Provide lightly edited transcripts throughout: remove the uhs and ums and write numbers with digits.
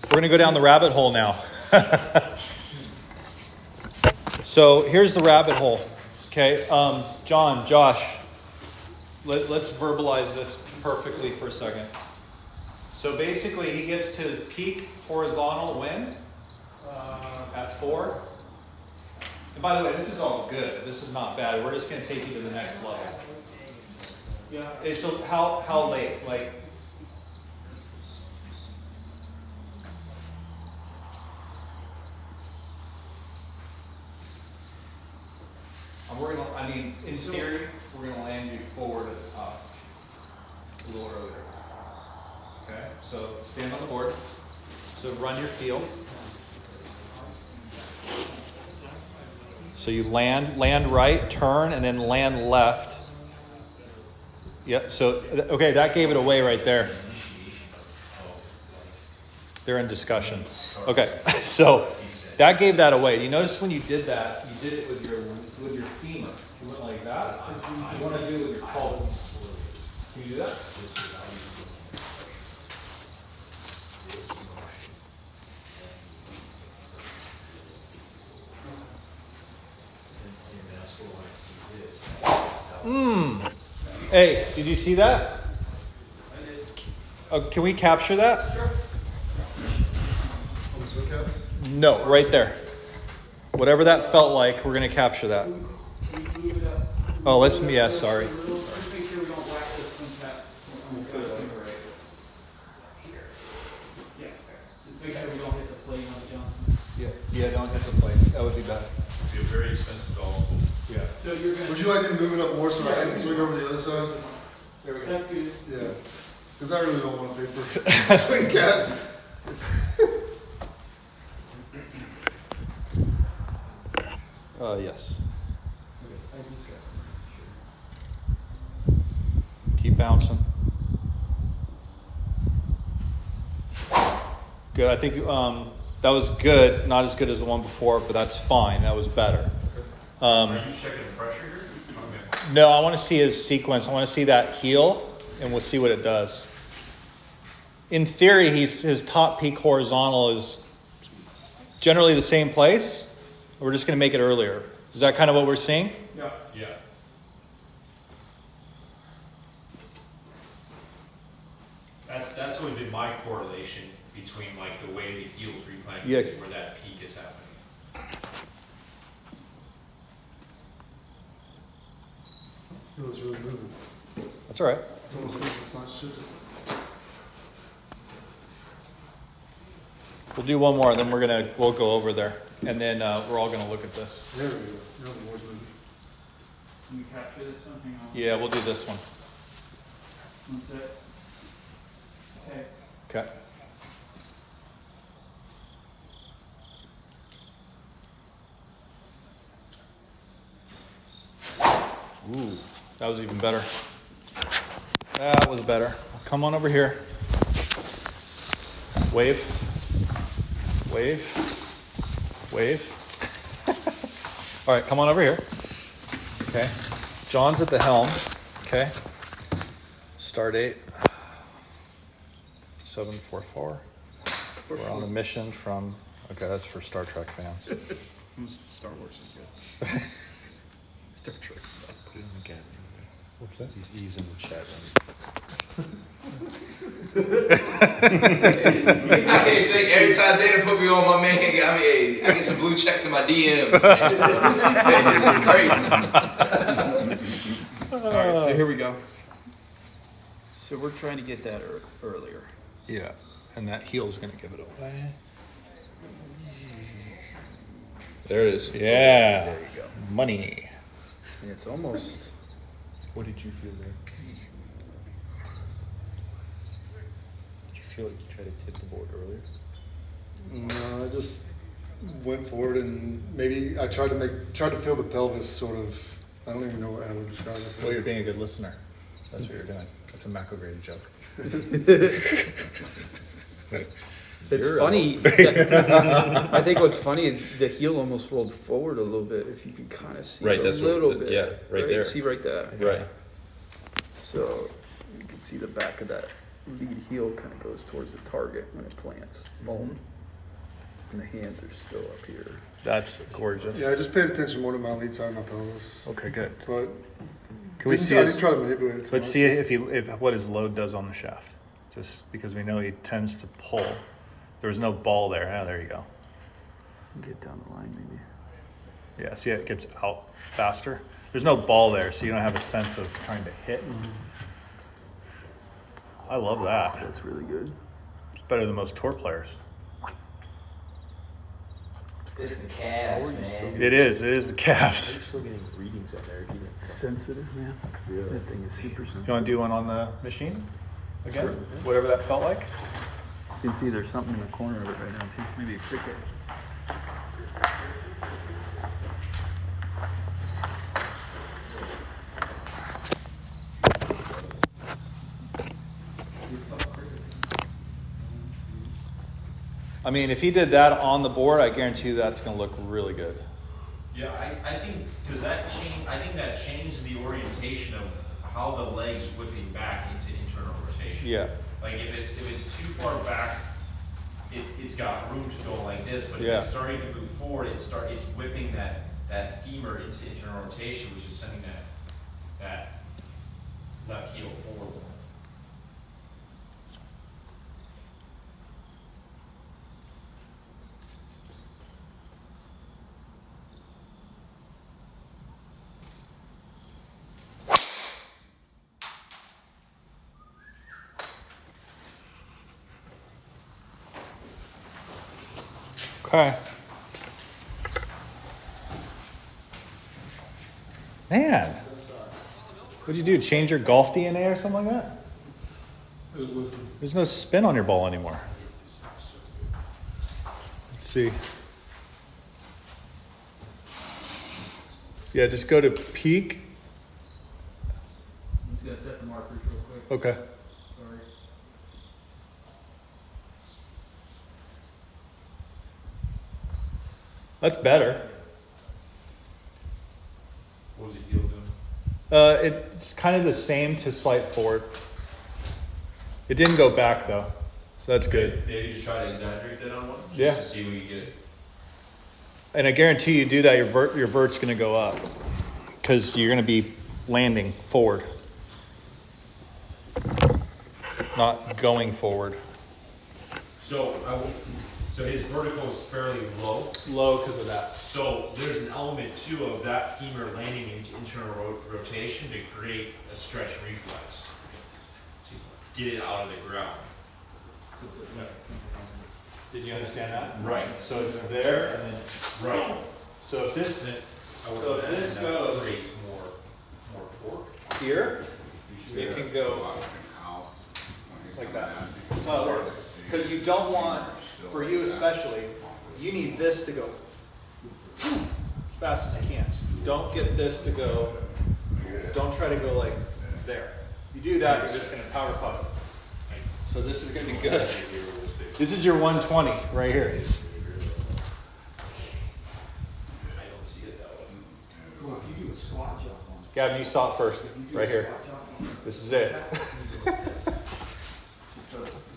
We're going to go down the rabbit hole now. So here's the rabbit hole. Okay, John, Josh, let's verbalize this perfectly for a second. So basically he gets to his peak horizontal when? At 4. And by the way, this is all good. This is not bad. We're just going to take you to the next level. Yeah. So how late? Like, in theory, we're going to land you forward at the top a little earlier. Okay, so stand on the board. So run your field. So you land right, turn, and then land left. Yep, so, okay, that gave it away right there. They're in discussion. Okay, so that gave that away. You notice when you did that, you did it with your femur. You went like that. You want to do it with your pelvis. Can you do that? Hey, did you see that? Can we capture that? Sure. No, right there. Whatever that felt like, we're going to capture that. Oh, sorry. Yeah, don't hit the plate. That would be bad. It'd be a very expensive golf. Yeah. So would you like me to move it up more so I can swing over the other side? There we go. That's good. Yeah. Because I really don't want to pay for a swing cat. Yes. Keep bouncing. Good. I think that was good. Not as good as the one before, but that's fine. That was better. Are you checking the pressure here? Okay. No, I want to see his sequence. I want to see that heel, and we'll see what it does. In theory, his top peak horizontal is generally the same place. We're just going to make it earlier. Is that kind of what we're seeing? Yeah. Yeah. That's always been my correlation between like the way the heel's replanted and where that peak is happening. It was really moving. That's all right. It's almost like it's not shit. We'll do one more, and then we'll go over there, and then we're all gonna look at this. There we go. Now the board's moving. Can you capture this one? Hang on. Yeah, we'll do this one. That's it. Okay. Okay. Ooh, that was even better. That was better. Come on over here. Wave. Wave. Wave. All right, come on over here. Okay. John's at the helm. Okay. Start date 744. We're on a mission from. Okay, that's for Star Trek fans. Star Wars is good. Star Trek. Put it in the camera. What's that? He's in the chat room. I can't think. Every time Dana put me on, my man got me. I get some blue checks in my DM. It's crazy. All right, so here we go. So we're trying to get that earlier. Yeah, and that heel's gonna give it away. There it is. Yeah. There you go. Money. And it's almost. What did you feel there? Did you feel like you tried to tip the board earlier? No, I just went forward and maybe I tried to feel the pelvis sort of. I don't even know how to describe it. Well, you're being a good listener. That's what you're doing. That's a macro grade joke. It's funny. I think what's funny is the heel almost rolled forward a little bit. If you can kind of see Right, a that's little what, bit. yeah, right there. See right there. Right. So you can see the back of that lead heel kind of goes towards the target when it plants. Boom. And the hands are still up here. That's gorgeous. Yeah, I just paid attention more to my lead side of my pelvis. Okay, good. But Can we see I his, didn't try to manipulate it too let's much. see if what his load does on the shaft. Just because we know he tends to pull. There was no ball there. Ah, there you go. Get down the line maybe. Yeah, see it gets out faster. There's no ball there, so you don't have a sense of trying to hit. I love that. That's really good. It's better than most tour players. It's the calves, man. It is the calves. You're still getting readings on there. Even Sensitive, man. Really? That thing is super sensitive. You want to do one on the machine again? Sure. Whatever that felt like. You can see there's something in the corner of it right now too. Maybe a cricket. I mean, if he did that on the board, I guarantee you that's going to look really good. Yeah, I think, because I think that changes the orientation of how the leg's whipping back into internal rotation. Yeah. Like if it's too far back, it's got room to go like this, but if Yeah. it's starting to move forward, it's whipping that femur into internal rotation, which is sending that left heel forward. Okay. Man. What'd you do? Change your golf DNA or something like that? There's no spin on your ball anymore. Let's see. Yeah, just go to peak. I'm just gonna set the markers real quick. Okay. Sorry. That's better. What was the heel doing? It's kind of the same to slight forward. It didn't go back though, so that's good. Maybe just try to exaggerate that on one? Yeah. Just to see when you get it. And I guarantee you do that, your vert's going to go up because you're going to be landing forward, not going forward. So his vertical is fairly low. Low because of that. So there's an element too of that femur landing into internal rotation to create a stretch reflex to get it out of the ground. Did you understand that? Right. So it's there and then Right. so if this I would So if imagine this that goes- creates more torque. here, it can go like that. That's how it works. Because you don't want, for you especially, you need this to go as fast as you can. Don't get this to go, don't try to go like there. You do that, you're just going to power putt it. So this is going to be good. This is your 120 right here. I don't see it that way. Well, if you do a squat jump on it. Gavin, you saw it first, right here. This is it.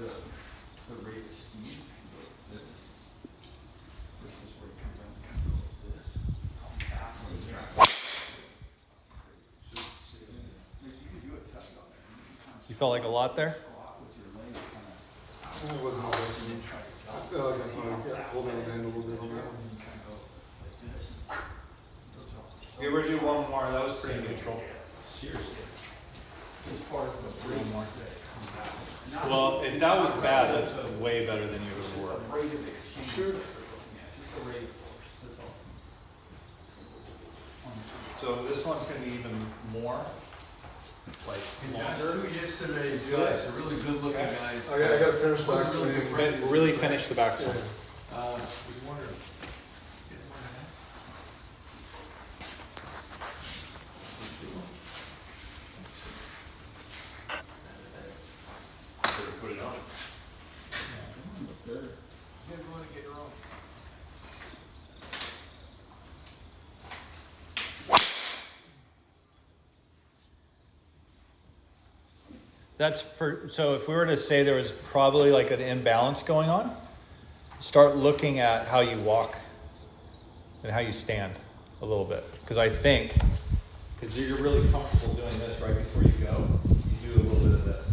The rate of speed. This is where it comes down and kind of goes this. How fast is it? You can do a test on it. You felt like a lot there? With your legs kind of. It wasn't always. I feel like I kind of pulled down the hand a little bit on that one. You ever do one more? That was pretty neutral. Seriously. As far as the rate of Well, if that was bad, that's way better than you ever were. the rate of exchange. Sure. Yeah, just the rate of force, that's all. So this one's gonna be even more, like, longer. Yesterday, guys, a really good looking guys. I got to finish back swing. Really finish the backswing. Was wondering. Put it on. Yeah, go ahead and get her on. So if we were to say there was probably like an imbalance going on, start looking at how you walk and how you stand a little bit. Because I think, because you're really comfortable doing this right before you go, you do a little bit of this.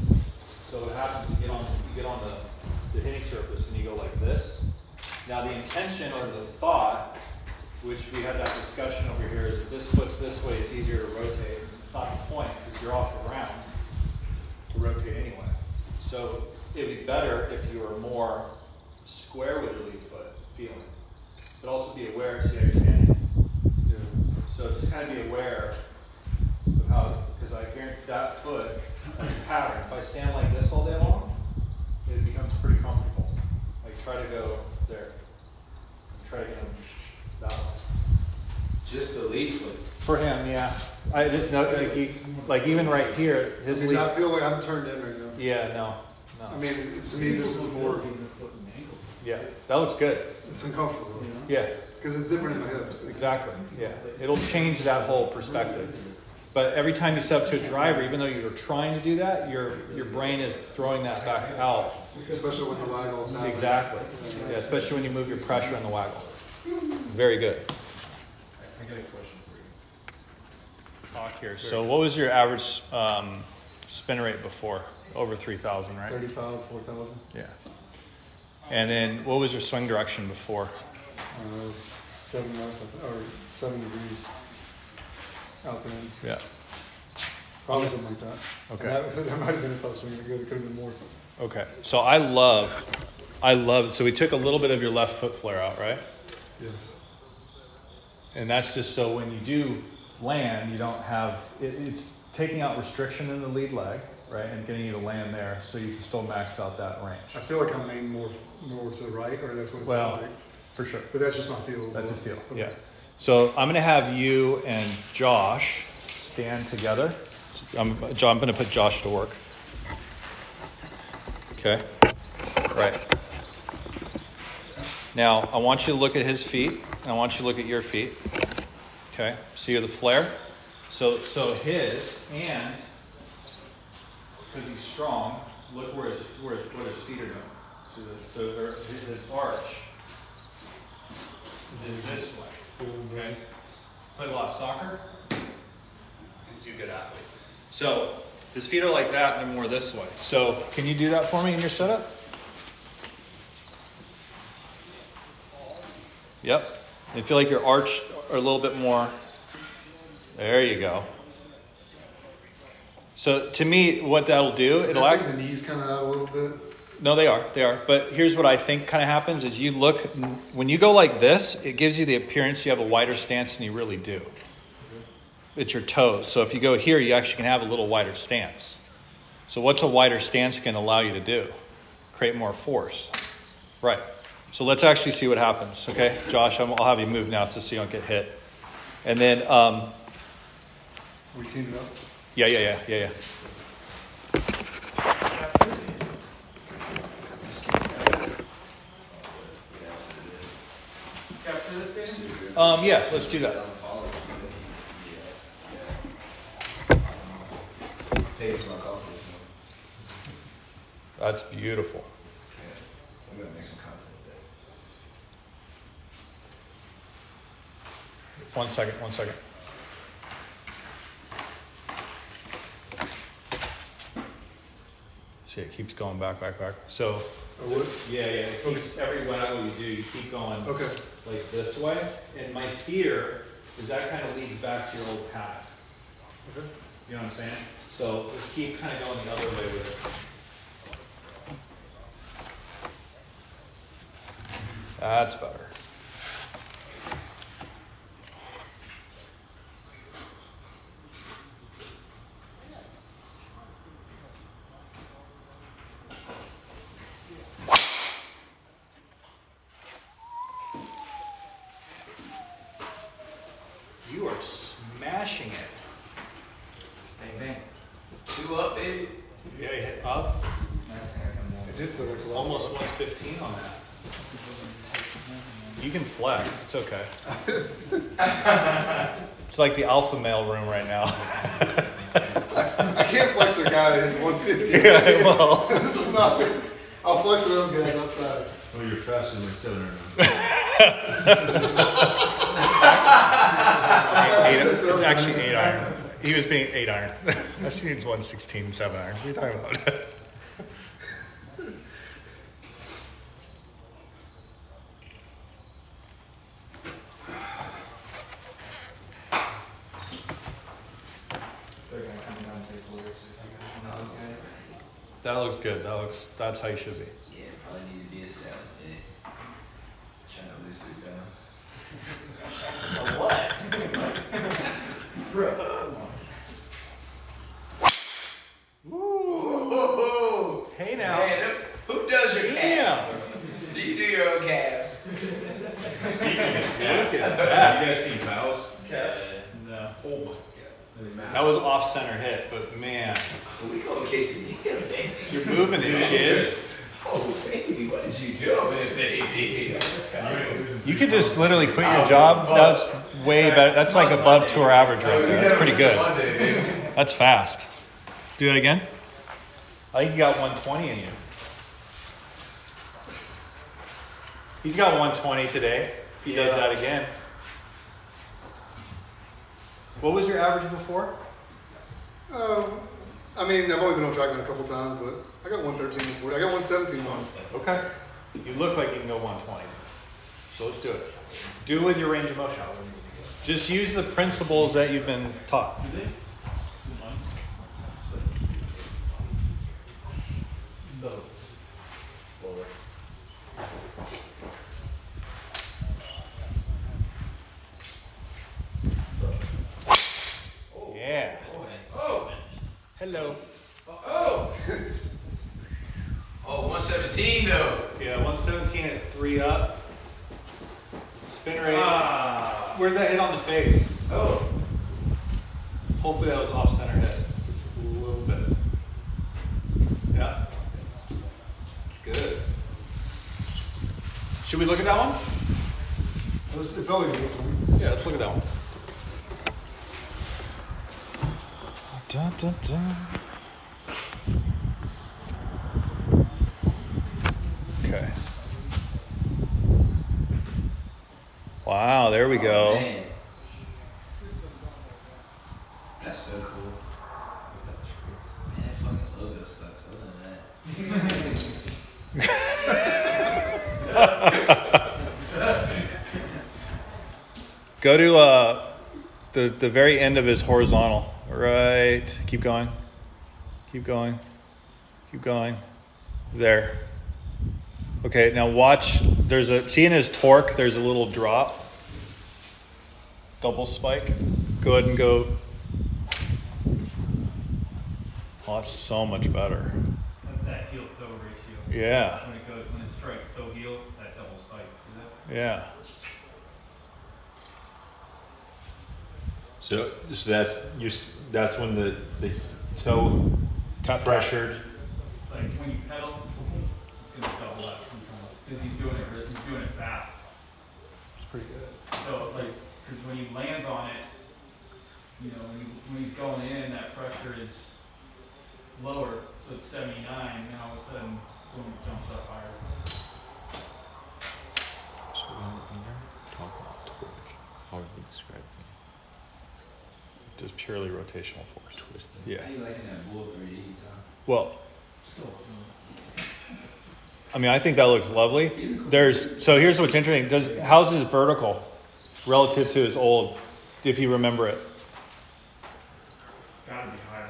So what happens, you get on the hitting surface and you go like this. Now the intention or the thought, which we had that discussion over here, is if this foot's this way, it's easier to rotate. It's not the point, because you're off the ground to rotate anyway. So it'd be better if you were more square with your lead foot, feeling. But also be aware, see how you're standing. Yeah. So just kind of be aware of how, because I guarantee that foot, that's a pattern. If I stand like this all day long, it becomes pretty comfortable. Like try to go there. Try to get him that way. Just the lead foot. For him, yeah. I just know, like even right here, his lead. I feel like I'm turned in right now. Yeah, no. I mean, to me, this is more, Yeah, that looks good. it's uncomfortable. Yeah, Because it's different in my hips. exactly. Yeah, it'll change that whole perspective. But every time you step to a driver, even though you're trying to do that, your brain is throwing that back out. Especially when the waggle's happening. Exactly. Yeah, especially when you move your pressure on the waggle. Very good. I got a question for you. Talk here. So what was your average spin rate before? Over 3,000, right? 35, 4,000. Yeah. And then what was your swing direction before? It was 7 left, or 7 degrees out there. Yeah. Probably something like that. Okay. And that might have been if I was swinging it good. It could have been more. Okay. So I love it. So we took a little bit of your left foot flare out, right? Yes. And that's just so when you do land, you don't have, it's taking out restriction in the lead leg, right? And getting you to land there so you can still max out that range. I feel like I'm aimed more to the right, or that's what it Well, felt like. for sure. But that's just my feel. as That's a well. feel, Okay. yeah. So I'm gonna have you and Josh stand together. I'm gonna put Josh to work. Okay, right. Now, I want you to look at his feet, and I want you to look at your feet. Okay, see the flare? So his, and because he's strong, look where his feet are going. So his arch is this way. Okay? Played a lot of soccer? He's a good athlete. So his feet are like that and they're more this way. So can you do that for me in your setup? Yep. I feel like your arch are a little bit more. There you go. So to me, what that'll do, Is it'll that act. taking the knees kind of out a little bit? No, they are. But here's what I think kind of happens is you look, when you go like this, it gives you the appearance you have a wider stance than you really do. It's your toes. So if you go here, you actually can have a little wider stance. So what's a wider stance going to allow you to do? Create more force. Right. So let's actually see what happens. Okay, Josh, I'll have you move now so you don't get hit. And then, We teamed it up. yeah. Yes, let's do that. Pay for my coffee. That's beautiful. Yeah. I'm gonna make some content today. 1 second. See, it keeps going back. So, Oh, would? yeah, it keeps, every waggle you do, you keep going Okay. like this way. And my fear is that kind of leads back to your old path. Okay. You know what I'm saying? So just keep kind of going the other way with it. That's better. You are smashing it. Bang, bang. 2 up, baby. Yeah, you hit up. It did feel like a lot. Almost 115 on that. You can flex. It's okay. It's like the alpha male room right now. I can't flex a guy that is 150. Yeah, well. This is not. I'll flex those guys outside. Oh, you're faster than 700. It's actually 8 iron. He was being 8 iron. I've seen he's 116, 7 iron. What are you talking about? They're gonna come down and take a look, see if you guys want to look at it. That looks good. That's how you should be. Yeah, probably need to be a 7. Yeah. Trying to lose 3 pounds. What? Bro. Ooh. Hey now. Man, who does your calves? Yeah. Do you do your own calves? Yeah. You guys seen Kyle's? Yes. No. Oh my god. That was off center hit, but man, We go quesadilla, baby. you're moving it, kid. Oh, baby, what did you do, baby? You could just literally quit your job. That's way better. That's like above tour average right there. That's pretty good. That's fast. Do it again. I think you got 120 in you. He's got 120 today. If he does that again. What was your average before? I mean, I've only been on TrackMan a couple times, but I got 113 before. I got 117 once. Okay. You look like you can go 120. So let's do it. Do it with your range of motion. Just use the principles that you've been taught. Yeah. Oh, Hello. oh. Oh, 117 though. Yeah, 117 at 3 up. Spin rate. Ah. Where'd that hit on the face? Oh. Hopefully that was off center hit. Just a little bit. Yeah. It's good. Should we look at that one? It felt like this one. Yeah, let's look at that one. Dun, dun, dun. Okay. Wow, there we go. Man. That's so cool. Man, that fucking logo sucks. Other than that. Go to the very end of his horizontal. Right. Keep going. Keep going. Keep going. There. Okay, now watch. See in his torque, there's a little drop. Double spike. Go ahead and go. Oh, that's so much better. That's that heel toe ratio. Yeah. When it strikes toe heel, that double spike. See that? Yeah. So that's when the toe pressured. It's like when you pedal, it's gonna double that sometimes because he's doing it fast. It's pretty good. So it's like because when he lands on it, you know, when he's going in, that pressure is lower, so it's 79, and all of a sudden, boom, it jumps up higher. So when you're talking about torque, how would you describe it? Just purely rotational force. Twisting. Yeah. How you liking that Bull 3D, Tom? Well, Still, I mean, I think that looks lovely. So here's what's interesting. How's his vertical relative to his old, if you remember it? gotta be higher.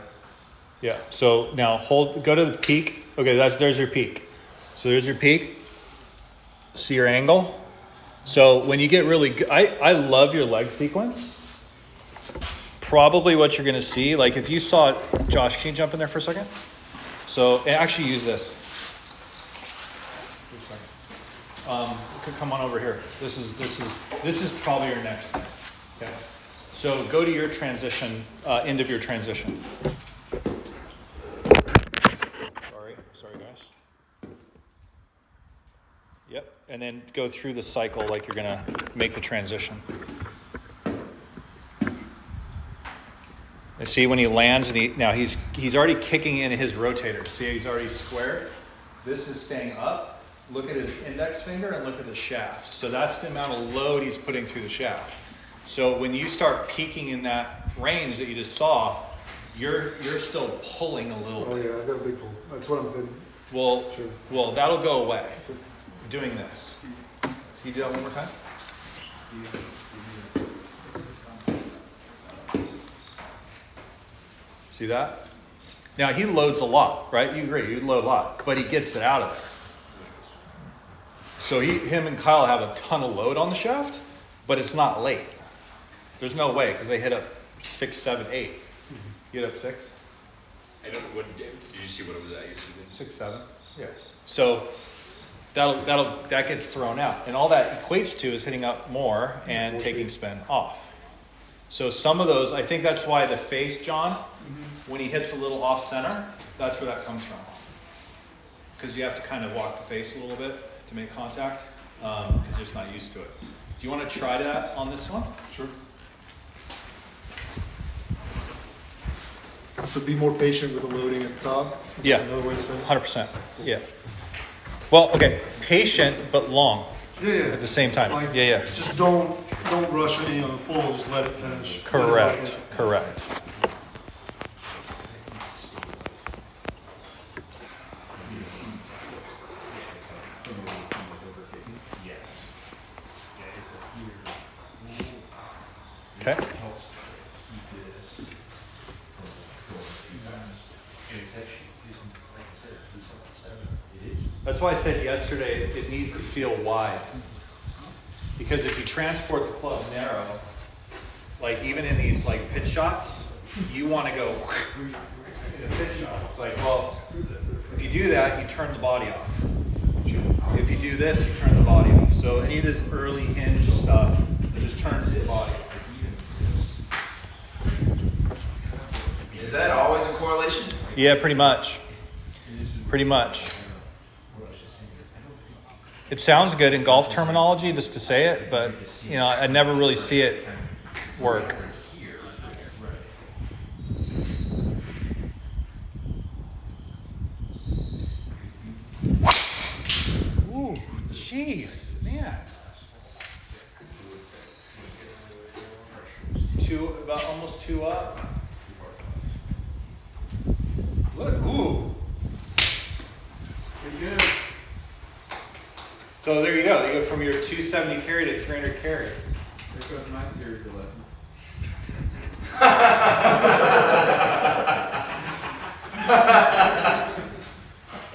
Yeah. So now go to the peak. Okay, there's your peak. So there's your peak. See your angle. So when you get really good, I love your leg sequence. Probably what you're going to see, like if you saw, Josh, can you jump in there for a second? So and actually use this. Come on over here. This is probably your next thing. Okay. So go to your transition, end of your transition. Sorry guys. Yep, and then go through the cycle like you're gonna make the transition. And see when he lands, and now he's already kicking in his rotator. See, he's already squared. This is staying up. Look at his index finger and look at the shaft. So that's the amount of load he's putting through the shaft. So when you start peaking in that range that you just saw, you're still pulling a little Oh bit. yeah, I've got a big pull. That's what I've been. Well, Sure. well, that'll go away. Doing this. Can you do that one more time? See that? Now he loads a lot, right? You agree, you load a lot, but he gets it out of there. So him and Kyle have a ton of load on the shaft, but it's not late. There's no way, because they hit up 6, 7, 8. You hit up 6? I don't. What did you see? What it was at yesterday? 6, 7. Yeah. So that gets thrown out, and all that equates to is hitting up more and taking spin off. So some of those, I think that's why the face, John, when he hits a little off center, that's where that comes from. Because you have to kind of walk the face a little bit to make contact, because you're just not used to it. Do you want to try that on this one? Sure. So be more patient with the loading at the top. Is Yeah. that another way to say it? 100%. Yeah. Well, okay, patient but long Yeah, yeah. at the same time. Like, Yeah. Just don't rush any on the full. Just let it finish. Correct. Let it happen. Correct. Okay. That's why I said yesterday it needs to feel wide. Because if you transport the club narrow, like even in these like pitch shots, you want to go in a pitch shot. It's like, well, if you do that, you turn the body off. If you do this, you turn the body off. So any of this early hinge stuff, it just turns the body off. Is that always a correlation? Yeah, pretty much. Pretty much. It sounds good in golf terminology just to say it, but you know, I never really see it work. Ooh, jeez, man. About almost 2 up. Look, ooh. Pretty good. So there you go. You go from your 270 carry to 300 carry. There goes my spiritual lesson.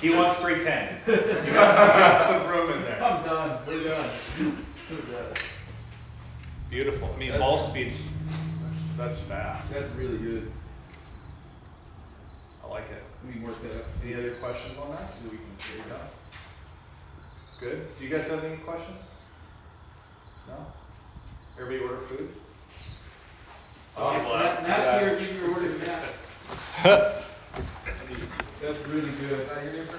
He wants 310. You got some room in there. I'm done. We're done. We're done. Beautiful. I mean, ball speed's that's fast. That's really good. I like it. We can work that up. Any other questions on that? So we can figure it out. Good. Do you guys have any questions? No? Everybody order food? Some people have. Matt's here, give your order to Matt. That's really good. Your name, sir?